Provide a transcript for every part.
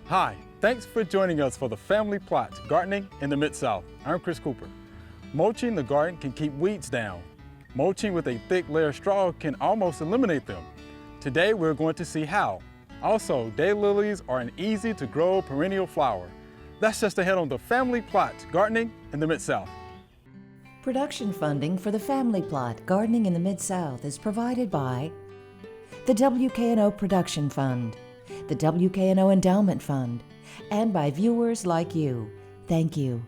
Hi, thanks for joining us for the Family Plot, Gardening in the Mid-South. I'm Chris Cooper. Mulching the garden can keep weeds down. Mulching with a thick layer of straw can almost eliminate them. Today we're going to see how. Also, daylilies are an easy to grow perennial flower. That's just ahead on the Family Plot, Gardening in the Mid-South. Production funding for the Family Plot, Gardening in the Mid-South is provided by the WKNO Production Fund, the WKNO Endowment Fund, and by viewers like you. Thank you.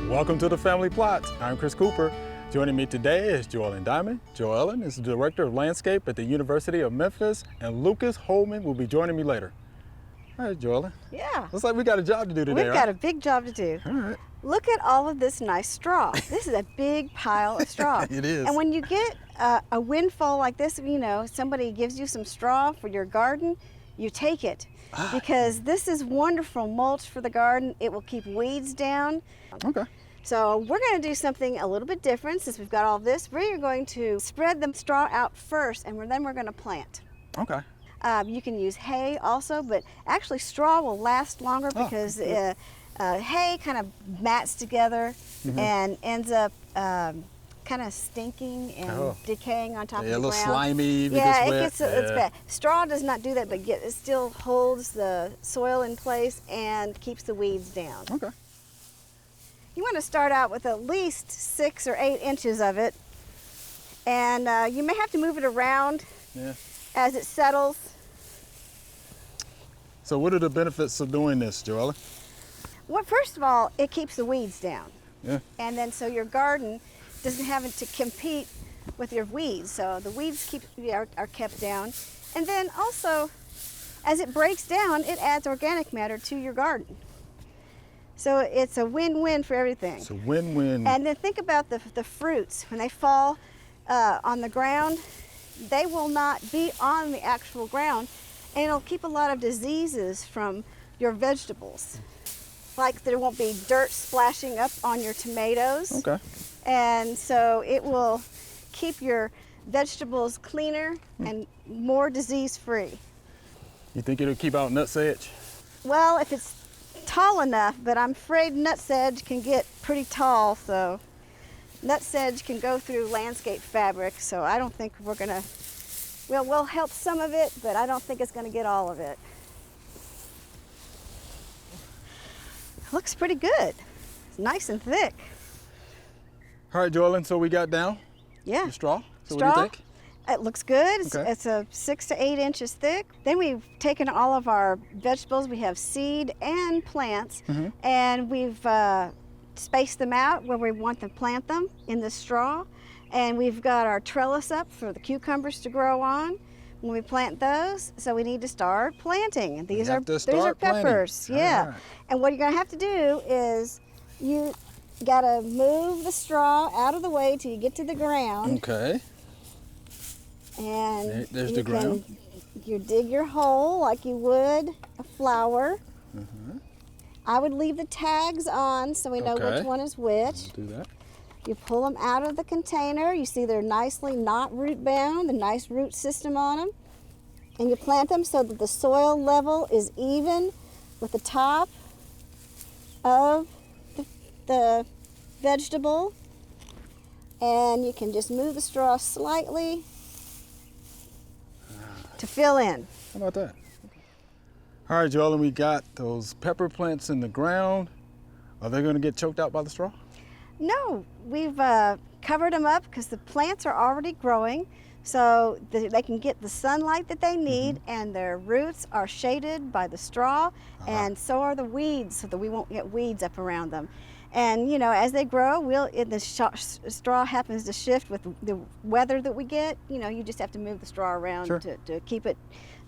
Welcome to the Family Plot. I'm Chris Cooper. Joining me today is Joellen Diamond. Joellen is the Director of Landscape at the University of Memphis, and Lucas Holman will be joining me later. All right, Joellen. Yeah. Looks like we got a job to do today, We've got a big job to do. All right. Look at all of this nice straw. This is a big pile of straw. It is. And when you get a windfall like this, you know, somebody gives you some straw for your garden, you take it. Because this is wonderful mulch for the garden. It will keep weeds down. Okay. So we're going to do something a little bit different since we've got all this. We're going to spread the straw out first, and then we're going to plant. Okay. You can use hay also, but actually straw will last longer because hay kind of mats together and ends up kind of stinking and decaying on top of the ground. A little slimy. Yeah, it's bad. Straw does not do that, but it still holds the soil in place and keeps the weeds down. Okay. You want to start out with at least 6 or 8 inches of it, and you may have to move it around as it settles. So what are the benefits of doing this, Joellen? Well, first of all, it keeps the weeds down. Yeah. And then so your garden doesn't have to compete with your weeds. So the weeds are kept down. And then also, as it breaks down, it adds organic matter to your garden. So it's a win-win for everything. It's a win-win. And then think about the fruits. When they fall on the ground, they will not be on the actual ground, and it'll keep a lot of diseases from your vegetables. Like there won't be dirt splashing up on your tomatoes. Okay. And so it will keep your vegetables cleaner and more disease-free. You think it'll keep out nutsedge? Well, if it's tall enough, but I'm afraid nutsedge can get pretty tall, so nutsedge can go through landscape fabric, so I don't think we're gonna, we'll help some of it, but I don't think it's gonna get all of it. Looks pretty good. It's nice and thick. All right, Joellen, so we got down the straw. So Straw. What do you think? It looks good. Okay. It's a 6 to 8 inches thick. Then we've taken all of our vegetables. We have seed and plants, and we've spaced them out where we want to plant them in the straw. And we've got our trellis up for the cucumbers to grow on when we plant those. So we need to start planting. And these are peppers. Yeah. Right. And what you're going to have to do is you got to move the straw out of the way till you get to the ground. Okay. And there's the ground. You dig your hole like you would a flower. I would leave the tags on so we know which one is which. Do that. You pull them out of the container. You see they're nicely not root bound, the nice root system on them. And you plant them so that the soil level is even with the top of the vegetable. And you can just move the straw slightly to fill in. How about that? All right, Joellen, we got those pepper plants in the ground. Are they going to get choked out by the straw? No, we've covered them up because the plants are already growing, so they can get the sunlight that they need, and their roots are shaded by the straw, and so are the weeds, so that we won't get weeds up around them. And you know, as they grow, the straw happens to shift with the weather that we get. You know, you just have to move the straw around to keep it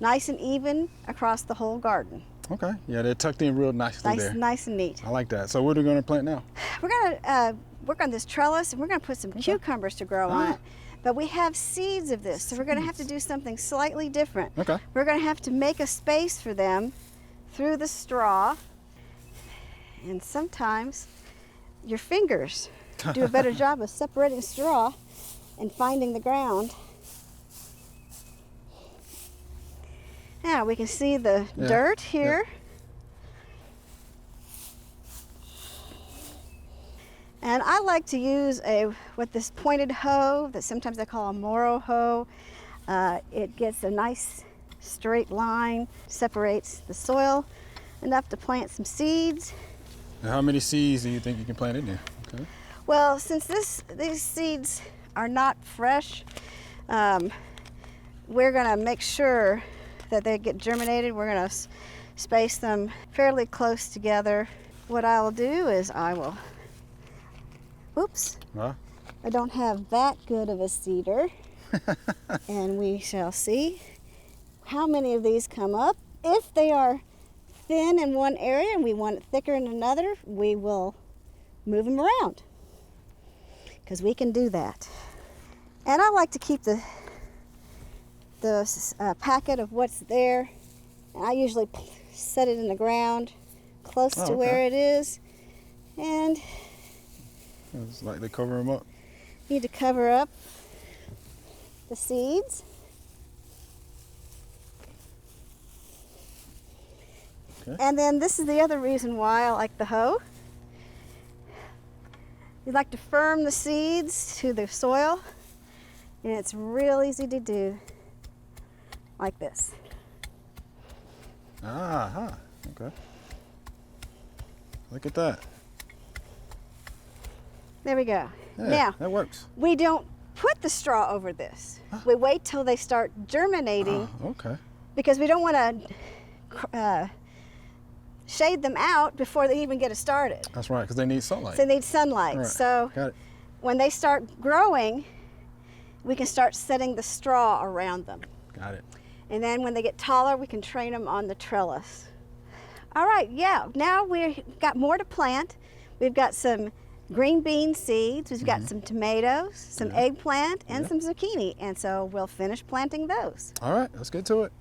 nice and even across the whole garden. Okay, yeah, they're tucked in real nicely there. Nice and neat. I like that. So what are we going to plant now? We're going to work on this trellis, and we're going to put some cucumbers to grow on it. But we have seeds of this, so we're going to have to do something slightly different. Okay. We're going to have to make a space for them through the straw, and sometimes your fingers do a better job of separating straw and finding the ground. Now we can see the dirt here. And I like to use this pointed hoe that sometimes I call a Moro hoe. It gets a nice straight line, separates the soil enough to plant some seeds. And how many seeds do you think you can plant in there? Okay. Well, since these seeds are not fresh, we're gonna make sure that they get germinated. We're gonna space them fairly close together. What I'll do is oops, I don't have that good of a seeder. And we shall see how many of these come up. If they are thin in one area and we want it thicker in another, we will move them around, because we can do that. And I like to keep the packet of what's there, and I usually set it in the ground close to where it is. And it's like they cover them up. you need to cover up the seeds. Okay. And then this is the other reason why I like the hoe. You like to firm the seeds to the soil, and it's real easy to do like this. Okay. Look at that. There we go. Yeah, Now, that works. we don't put the straw over this. We wait till they start germinating, Okay. because we don't want to shade them out before they even get started. That's right, because they need sunlight. So they need sunlight. Right. So Got it. when they start growing, we can start setting the straw around them. Got it. And then when they get taller, we can train them on the trellis. All right, now we've got more to plant. We've got some green bean seeds, we've got some tomatoes, some eggplant, and some zucchini. And so we'll finish planting those. All right, let's get to it.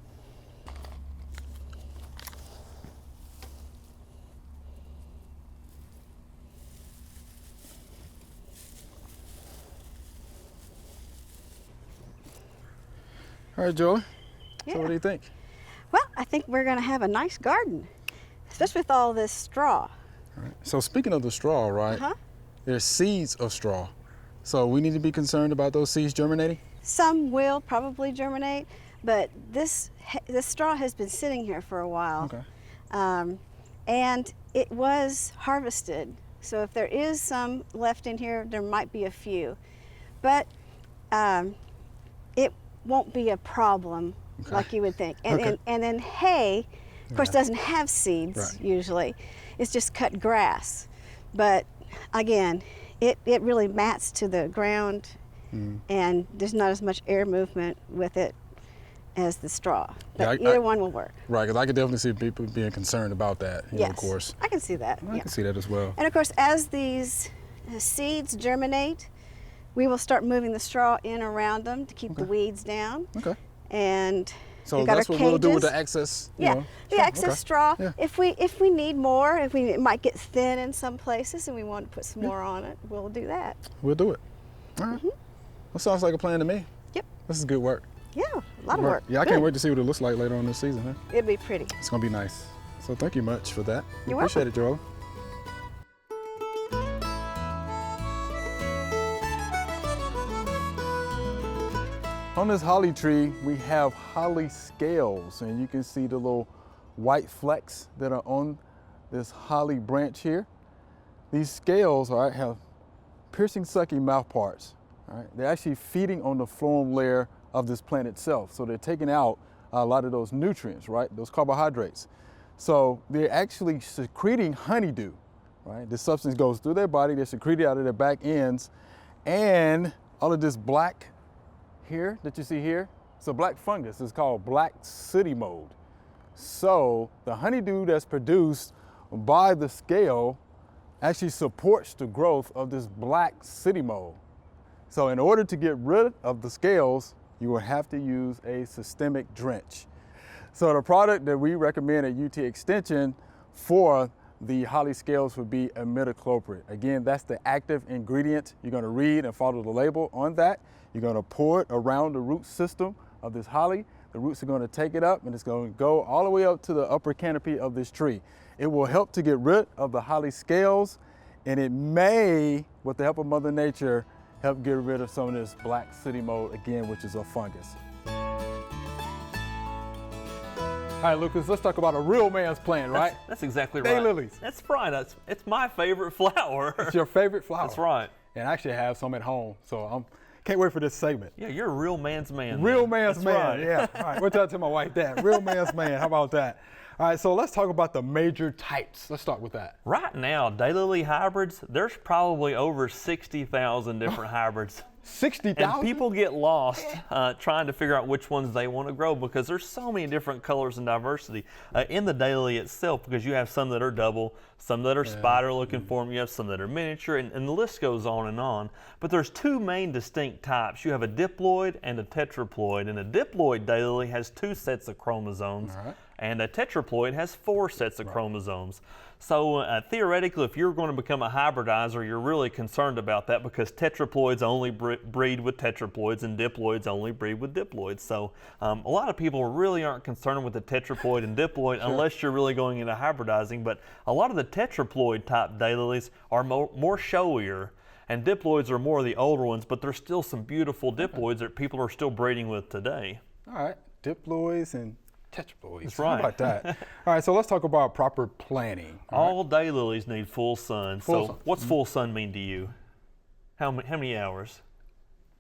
All right, Joey. So what do you think? Well, I think we're gonna have a nice garden, especially with all this straw. All right. So speaking of the straw, right? There's seeds of straw. So we need to be concerned about those seeds germinating? Some will probably germinate, but this straw has been sitting here for a while. Okay. And it was harvested. So if there is some left in here, there might be a few. But it won't be a problem like you would think. And then hay, of course, doesn't have seeds usually. It's just cut grass. But again, it really mats to the ground, and there's not as much air movement with it as the straw. But either one will work. Right, because I could definitely see people being concerned about that, Yes, of course. I can see that. I can see that as well. And of course, as these seeds germinate, we will start moving the straw in around them to keep the weeds down. Okay. And So we've got that's our what we'll do with cages. the excess. The excess straw. Yeah. If we need more, it might get thin in some places and we want to put some more on it, we'll do that. We'll do it. All right. That sounds like a plan to me. Yep. This is good work. Yeah, a lot of work. Yeah, I Good. can't wait to see what it looks like later on this season. Huh? It'll be pretty. It's gonna be nice. So thank you much for that. You're Appreciate it, Joel. On this holly tree, we have holly scales, and you can see the little white flecks that are on this holly branch here. These scales, all right, have piercing, sucking mouth parts. All right, they're actually feeding on the phloem layer of this plant itself, so they're taking out a lot of those nutrients, right, those carbohydrates. So they're actually secreting honeydew, right? This substance goes through their body, they're secreted out of their back ends, and all of this black here that you see here, it's a black fungus. It's called black sooty mold. So the honeydew that's produced by the scale actually supports the growth of this black sooty mold. So in order to get rid of the scales, you will have to use a systemic drench. So the product that we recommend at UT Extension for the holly scales would be imidacloprid. Again, that's the active ingredient. You're going to read and follow the label on that. You're going to pour it around the root system of this holly. The roots are going to take it up and it's going to go all the way up to the upper canopy of this tree. It will help to get rid of the holly scales, and it may, with the help of Mother Nature, help get rid of some of this black sooty mold again, which is a fungus. All right, Lucas, let's talk about a real man's plant, right? That's exactly right. Daylilies. That's right. It's my favorite flower. It's your favorite flower. That's right. And I actually have some at home, so I can't wait for this segment. Yeah, you're a real man's man. Real man's That's man, right. yeah. All right, we'll tell my wife that. Real man's man, how about that? All right, so let's talk about the major types. Let's start with that. Right now, daylily hybrids, there's probably over 60,000 different hybrids. 60,000? And people get lost trying to figure out which ones they want to grow because there's so many different colors and diversity in the daylily itself, because you have some that are double, some that are spider looking form, you have some that are miniature, and the list goes on and on. But there's two main distinct types. You have a diploid and a tetraploid, and a diploid daylily has 2 sets of chromosomes. All right. And a tetraploid has 4 sets of chromosomes. So theoretically, if you're going to become a hybridizer, you're really concerned about that, because tetraploids only breed with tetraploids and diploids only breed with diploids. So a lot of people really aren't concerned with the tetraploid and diploid unless you're really going into hybridizing. But a lot of the tetraploid type daylilies are more showier, and diploids are more of the older ones, but there's still some beautiful diploids that people are still breeding with today. All right, diploids and tetraploids. That's right. How about that? All right, so let's talk about proper planting. All daylilies need full sun. Full So sun. what's full sun mean to you? How many hours?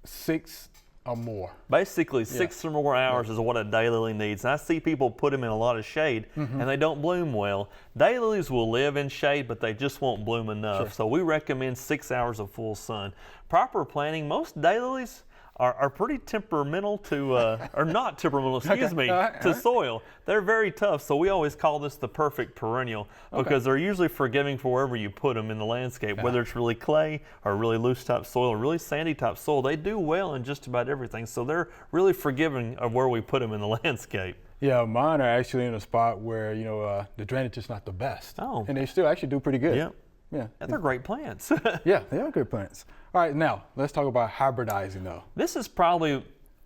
6 or more. Basically, 6 or more hours is what a daylily needs. And I see people put them in a lot of shade and they don't bloom well. Daylilies will live in shade, but they just won't bloom enough. So we recommend 6 hours of full sun. Proper planting, most daylilies are pretty temperamental to, or not temperamental, excuse me, to soil. They're very tough, so we always call this the perfect perennial, because they're usually forgiving for wherever you put them in the landscape, whether it's really clay or really loose type soil or really sandy type soil. They do well in just about everything, so they're really forgiving of where we put them in the landscape. Yeah, mine are actually in a spot where, you know, the drainage is not the best. Oh. And they still actually do pretty good. Yeah. Yeah. And they're great plants. Yeah, they are good plants. All right, now let's talk about hybridizing though. This is probably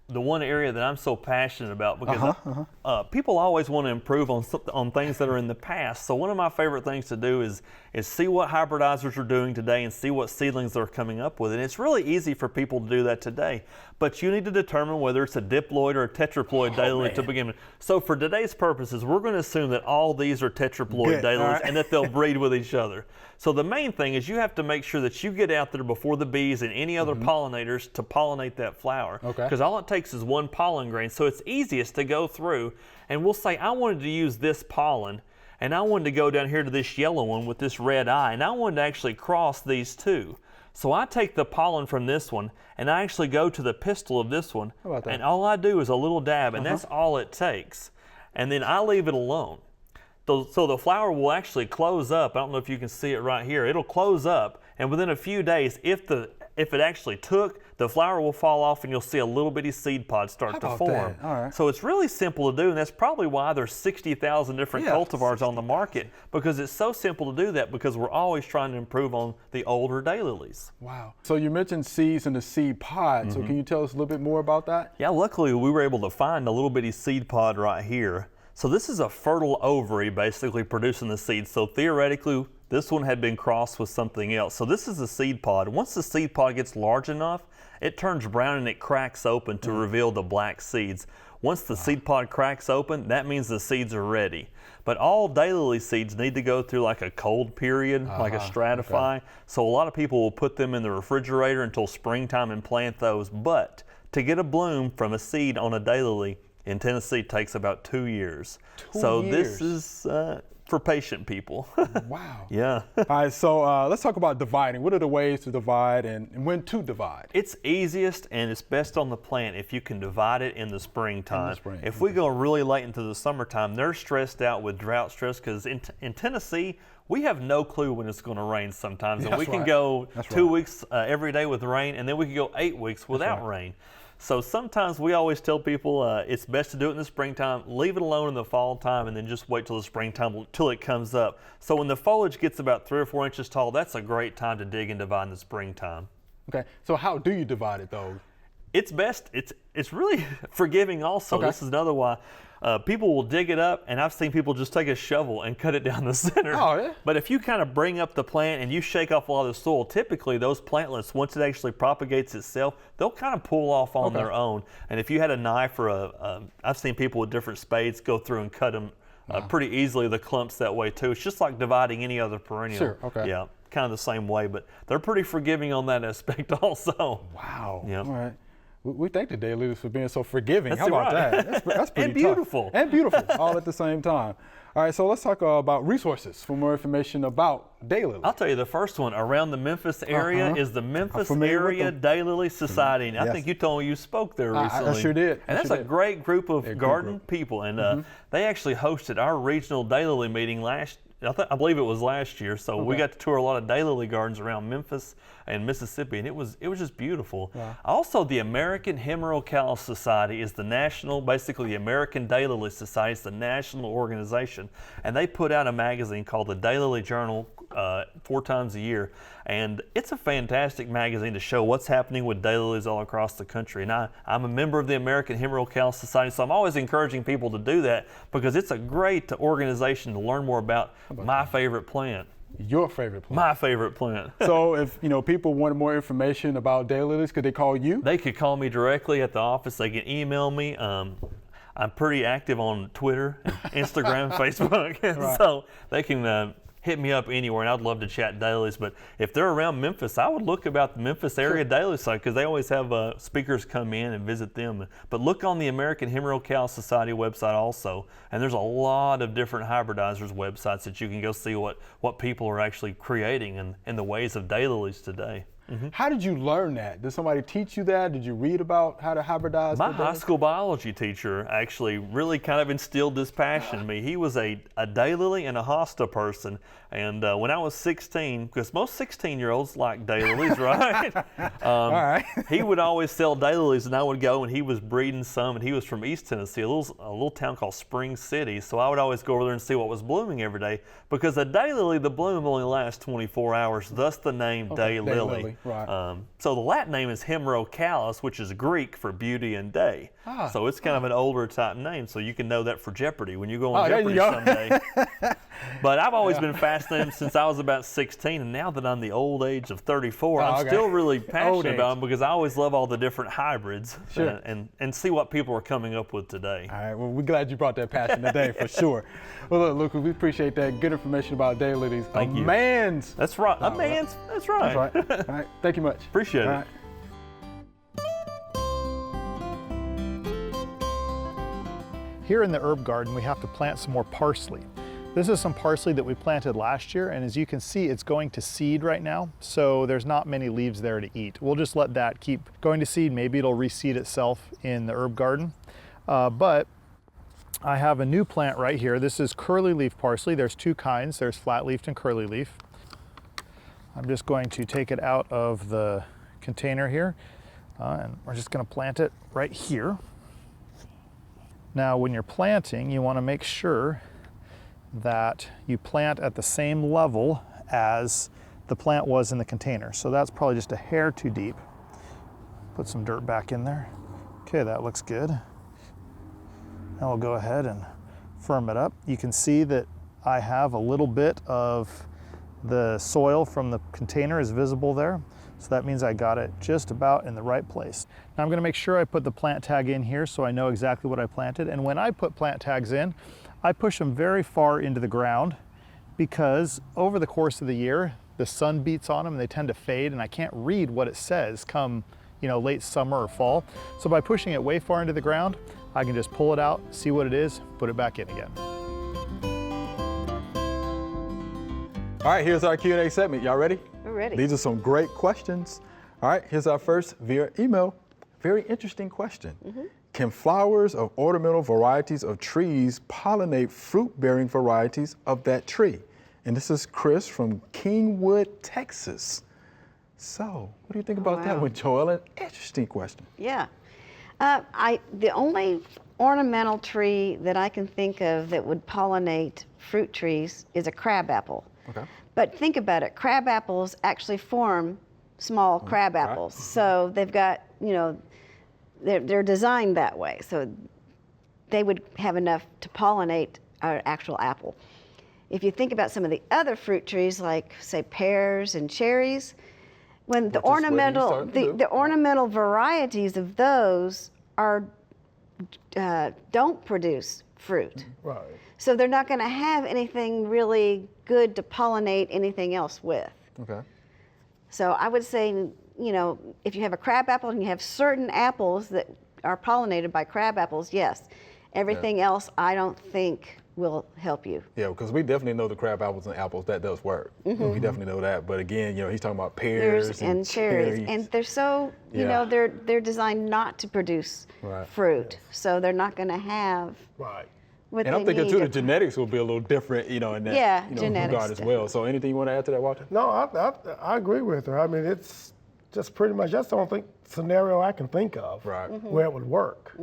the one area that I'm so passionate about, because people always want to improve on things that are in the past. So one of my favorite things to do is see what hybridizers are doing today and see what seedlings they're coming up with. And it's really easy for people to do that today. But you need to determine whether it's a diploid or a tetraploid daylily to begin with. So for today's purposes, we're going to assume that all these are tetraploid daylilies and that they'll breed with each other. So the main thing is you have to make sure that you get out there before the bees and any other pollinators to pollinate that flower. Okay. Because all it takes is one pollen grain. So it's easiest to go through, and we'll say, I wanted to use this pollen, and I wanted to go down here to this yellow one with this red eye, and I wanted to actually cross these two. So I take the pollen from this one, and I actually go to the pistil of this one, How about that? and all I do is a little dab, and that's all it takes. And then I leave it alone. So the flower will actually close up. I don't know if you can see it right here. It'll close up, and within a few days, if it actually took, the flower will fall off and you'll see a little bitty seed pod start to about form. that? All right. So it's really simple to do, and that's probably why there's 60,000 different cultivars on the market, because it's so simple to do that, because we're always trying to improve on the older daylilies. Wow. So you mentioned seeds in the seed pod. So can you tell us a little bit more about that? Yeah, luckily we were able to find a little bitty seed pod right here. So this is a fertile ovary basically producing the seeds. So theoretically, this one had been crossed with something else. So this is the seed pod. Once the seed pod gets large enough, it turns brown and it cracks open to reveal the black seeds. Once the seed pod cracks open, that means the seeds are ready. But all daylily seeds need to go through like a cold period, like a stratify. So a lot of people will put them in the refrigerator until springtime and plant those. But to get a bloom from a seed on a daylily in Tennessee takes about 2 years. This is for patient people. Wow. Yeah. All right, so let's talk about dividing. What are the ways to divide and when to divide? It's easiest and it's best on the plant if you can divide it in the springtime. spring, If we go really late into the summertime, they're stressed out with drought stress, because in Tennessee, we have no clue when it's going to rain sometimes. And we can go 2 weeks every day with rain, and then we can go 8 weeks without rain. So sometimes we always tell people it's best to do it in the springtime, leave it alone in the fall time, and then just wait till the springtime till it comes up. So when the foliage gets about 3 or 4 inches tall, that's a great time to dig and divide in the springtime. Okay, so how do you divide it though? It's best, it's really forgiving also. Okay. This is another why. People will dig it up, and I've seen people just take a shovel and cut it down the center. Oh, yeah? But if you kind of bring up the plant and you shake off a lot of the soil, typically those plantlets, once it actually propagates itself, they'll kind of pull off on their own. And if you had a knife or I've seen people with different spades go through and cut them pretty easily, the clumps that way too. It's just like dividing any other perennial. Sure, okay. Yeah, kind of the same way, but they're pretty forgiving on that aspect also. Wow. Yep. All right. We thank the daylilies for being so forgiving. That's How about right. that? That's pretty And beautiful. tough. And beautiful, all at the same time. All right, so let's talk about resources for more information about daylilies. I'll tell you, the first one around the Memphis area is the Memphis familiar with Area them. Daylily Society. And I Yes. think you told me you spoke there I recently. sure did. And I that's sure a did. great group of good garden group. people. And they actually hosted our regional daylily meeting I believe it was last year. So we got to tour a lot of daylily gardens around Memphis and Mississippi, and it was just beautiful. Wow. Also, the American Hemerocallis Society is basically the American Daylily Society. It's the national organization, and they put out a magazine called the Daylily Journal 4 times a year, and it's a fantastic magazine to show what's happening with daylilies all across the country. And I'm a member of the American Hemerocallis Society, so I'm always encouraging people to do that because it's a great organization to learn more about my favorite plant. Your favorite plant. My favorite plant. So if people wanted more information about daylilies, could they call you? They could call me directly at the office. They can email me. I'm pretty active on Twitter, and Instagram, Facebook, and so they can hit me up anywhere, and I'd love to chat daylilies. But if they're around Memphis, I would look about the Memphis area daylily site because they always have speakers come in and visit them. But look on the American Hemerocallis Society website also, and there's a lot of different hybridizers websites that you can go see what people are actually creating and the ways of daylilies today. How did you learn that? Did somebody teach you that? Did you read about how to hybridize? My the high daylilies? school biology teacher actually really kind of instilled this passion in me. He was a daylily and a hosta person, and when I was 16, because most 16-year-olds like daylilies, right? All right. He would always sell daylilies, and I would go, and he was breeding some, and he was from East Tennessee, a little town called Spring City. So I would always go over there and see what was blooming every day, because a daylily, the bloom only lasts 24 hours, thus the name daylily. Right. So the Latin name is Hemerocallis, which is Greek for beauty and day. So it's kind of an older type name, so you can know that for Jeopardy when you go on there you Jeopardy go. someday. But I've always been fascinated since I was about 16, and now that I'm the old age of 34, I'm still really passionate about them because I always love all the different hybrids and see what people are coming up with today. All right, well, we're glad you brought that passion today for sure. Well, look, Lucas, we appreciate that. Good information about daylilies. Thank you. Man's. That's right. That's right. That's right. All right, thank you much. Appreciate it. All right. Here in the herb garden, we have to plant some more parsley. This is some parsley that we planted last year, and as you can see, it's going to seed right now, so there's not many leaves there to eat. We'll just let that keep going to seed. Maybe it'll reseed itself in the herb garden. But I have a new plant right here. This is curly leaf parsley. There's 2 kinds. There's flat leafed and curly leaf. I'm just going to take it out of the container here, and we're just going to plant it right here. Now, when you're planting, you want to make sure that you plant at the same level as the plant was in the container. So that's probably just a hair too deep. Put some dirt back in there. Okay, that looks good. Now we'll go ahead and firm it up. You can see that I have a little bit of the soil from the container is visible there. So that means I got it just about in the right place. Now I'm going to make sure I put the plant tag in here so I know exactly what I planted. And when I put plant tags in, I push them very far into the ground because over the course of the year, the sun beats on them and they tend to fade, and I can't read what it says come, late summer or fall. So by pushing it way far into the ground, I can just pull it out, see what it is, put it back in again. All right, here's our Q&A segment. Y'all ready? We're ready. These are some great questions. All right, here's our first via email. Very interesting question. Can flowers of ornamental varieties of trees pollinate fruit-bearing varieties of that tree? And this is Chris from Kingwood, Texas. So, what do you think about that one, Joel? An interesting question. Yeah. The only ornamental tree that I can think of that would pollinate fruit trees is a crabapple. Okay. But think about it, crab apples actually form small crab apples. So they've got, they're designed that way. So they would have enough to pollinate our actual apple. If you think about some of the other fruit trees, like say pears and cherries, when the Which is what you ornamental started to do. the ornamental varieties of those are don't produce fruit. Right. So they're not going to have anything really good to pollinate anything else with. Okay. So I would say, if you have a crab apple and you have certain apples that are pollinated by crab apples, yes. Everything else, I don't think will help you. Yeah, because we definitely know the crab apples and apples, that does work. We definitely know that. But again, he's talking about pears Pears and cherries, and they're so, Yeah. they're designed not to produce Right. fruit, so they're not going to have Right. what And they I'm thinking need too, the to- genetics will be a little different, in that Yeah, regard genetics, as well. So anything you want to add to that, Walter? No, I agree with her. I mean, it's just pretty much, that's the only scenario I can think of Right. where it would work.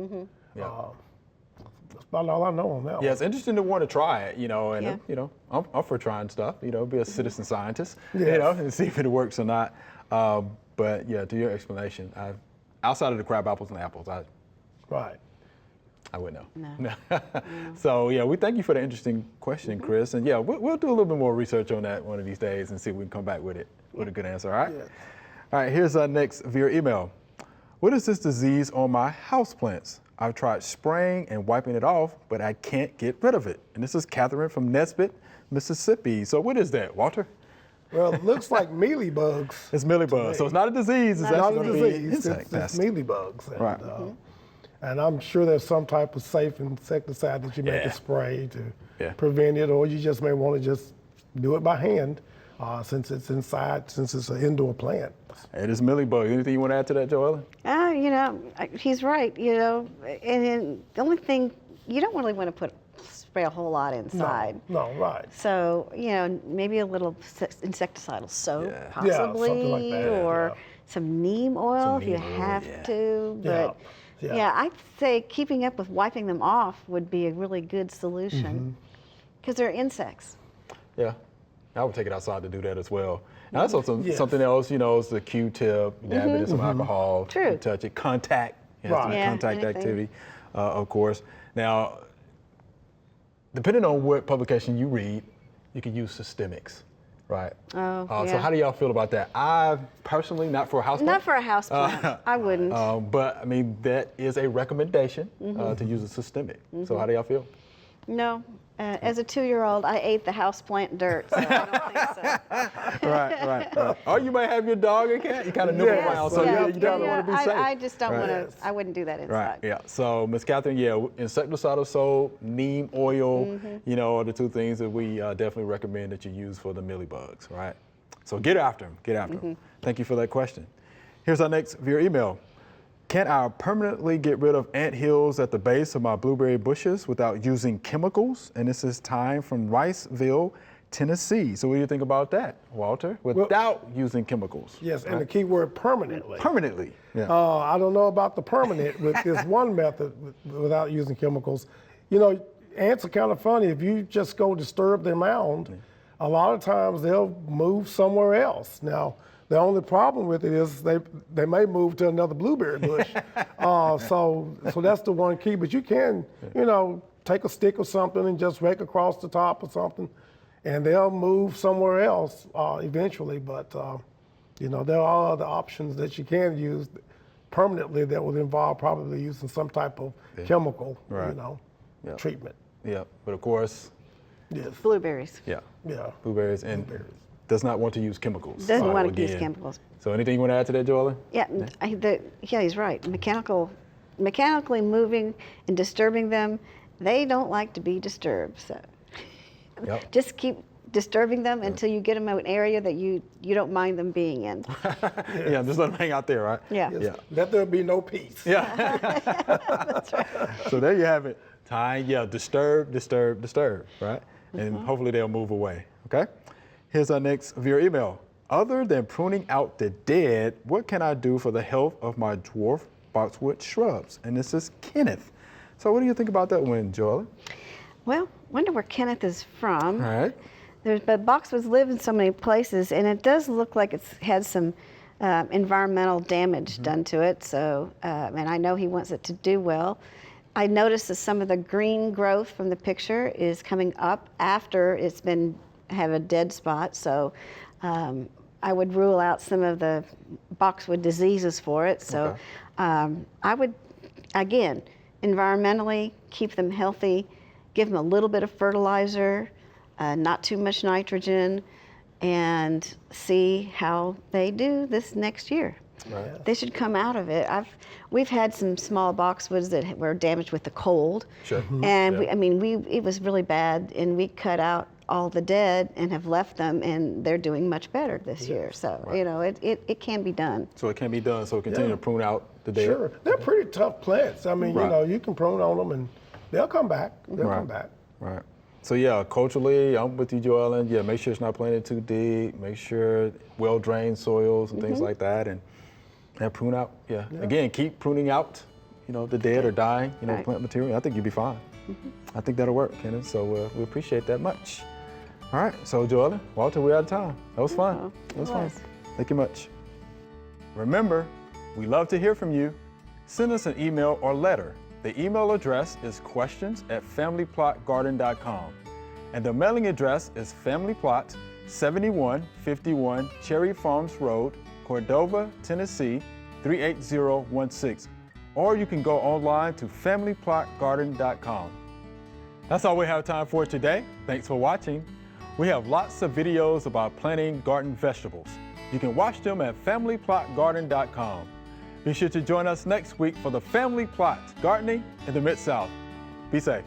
Yeah. That's about all I know on that Yeah, one. it's interesting to want to try it, and Yeah. I'm for trying stuff, be a citizen scientist, Yes. and see if it works or not. But yeah, to your explanation, outside of the crab apples and apples, Right. I wouldn't know. No. So yeah, we thank you for the interesting question, Chris, and yeah, we'll do a little bit more research on that one of these days and see if we can come back with a good answer. All right. Yeah. All right. Here's our next via email. What is this disease on my houseplants? I've tried spraying and wiping it off, but I can't get rid of it. And this is Catherine from Nesbitt, Mississippi. So what is that, Walter? Well, it looks like mealybugs. It's mealybug. So it's not a disease. It's Not actually a going to be disease, insect it's pest. mealybugs. And, Right. and I'm sure there's some type of safe insecticide that you make Yeah. a spray to Yeah. prevent it, or you just may want to just do it by hand since it's inside, since it's an indoor plant. It is mealybug. Anything you want to add to that, Joella? He's right, and then the only thing, you don't really want to spray a whole lot inside. No, right. So, maybe a little insecticidal soap, Yeah. possibly, Yeah, something like that, or yeah. some neem oil Some if you neem oil, have yeah. to. But Yeah. I'd say keeping up with wiping them off would be a really good solution because they're insects. Yeah, I would take it outside to do that as well. And that's also Yes. something else, is the Q-tip, dab it in some alcohol, True. you touch it, contact, it has to be Right. Yeah, contact anything. activity, of course. Now, depending on what publication you read, you can use systemics, right? Oh, So yeah. how do y'all feel about that? I personally, not for a house Not plant, for a house plant. I wouldn't. but I mean, that is a recommendation to use a systemic. So how do y'all feel? No. As a 2-year-old, I ate the houseplant dirt, so I don't think so. Right. Or you may have your dog or cat, you kind of nibble Yes, around, so yeah, you definitely want to be safe. I just don't Right. want to. I wouldn't do that inside. Right, yeah. So, Ms. Catherine, insecticidal soap, neem oil, are the two things that we definitely recommend that you use for the mealybugs, right? So get after them, Thank you for that question. Here's our next via email. Can I permanently get rid of ant hills at the base of my blueberry bushes without using chemicals? And this is Time from Riceville, Tennessee. So what do you think about that, Walter? Without using chemicals. Yes, and the key word permanently. Permanently. Yeah. I don't know about the permanent with this one method without using chemicals. Ants are kind of funny. If you just go disturb their mound, a lot of times they'll move somewhere else. Now, the only problem with it is they may move to another blueberry bush. So that's the one key. But you can, take a stick or something and just rake across the top or something, and they'll move somewhere else eventually. But there are other options that you can use permanently that would involve probably using some type of chemical, Right. Yeah. treatment. Yeah. But of course, Yes. Blueberries. yeah. Yeah. Blueberries and does not want to use chemicals. Doesn't So want to use again, chemicals. So anything you want to add to that, Joella? Yeah, he's right. Mechanically moving and disturbing them, they don't like to be disturbed. So Yep. just keep disturbing them until you get them out an area that you don't mind them being in. Yeah, just let them hang out there, right? Yeah. Yeah. Let there be no peace. Yeah. So there you have it. Time, disturb, right? And hopefully they'll move away, okay? Here's our next via email. Other than pruning out the dead, what can I do for the health of my dwarf boxwood shrubs. And this is Kenneth. So what do you think about that one, Joella? Well, wonder where Kenneth is from. All right. But boxwoods live in so many places, and it does look like it's had some environmental damage done to it. So, and I know he wants it to do well. I noticed that some of the green growth from the picture is coming up after it's been have a dead spot. So, I would rule out some of the boxwood diseases for it. So, I would, again, environmentally keep them healthy, give them a little bit of fertilizer. Not too much nitrogen, and see how they do this next year. Right. They should come out of it. We've had some small boxwoods that were damaged with the cold, Sure. and Yeah. it was really bad, and we cut out all the dead and have left them, and they're doing much better this year. So you know, it can be done. So it can be done. So continue to prune out the dead. Sure, they're pretty tough plants. I mean, Right. you know, you can prune on them and they'll come back. They'll come back. Right. So yeah, culturally, I'm with you, Joellen. Yeah, make sure it's not planted too deep. Make sure well-drained soils and things like that, and prune out. Yeah. Again, keep pruning out, you know, the dead or dying, you know, Right. plant material. I think you'll be fine. I think that'll work, Kenneth. So we appreciate that much. All right. So Joellen, Walter, we're out of time. That was fun. Oh, That was it fun. was. Thank you much. Remember, we love to hear from you. Send us an email or letter. The email address is questions@familyplotgarden.com. And the mailing address is Family Plot, 7151 Cherry Farms Road, Cordova, Tennessee, 38016. Or you can go online to familyplotgarden.com. That's all we have time for today. Thanks for watching. We have lots of videos about planting garden vegetables. You can watch them at familyplotgarden.com. Be sure to join us next week for the Family Plot Gardening in the Mid-South. Be safe.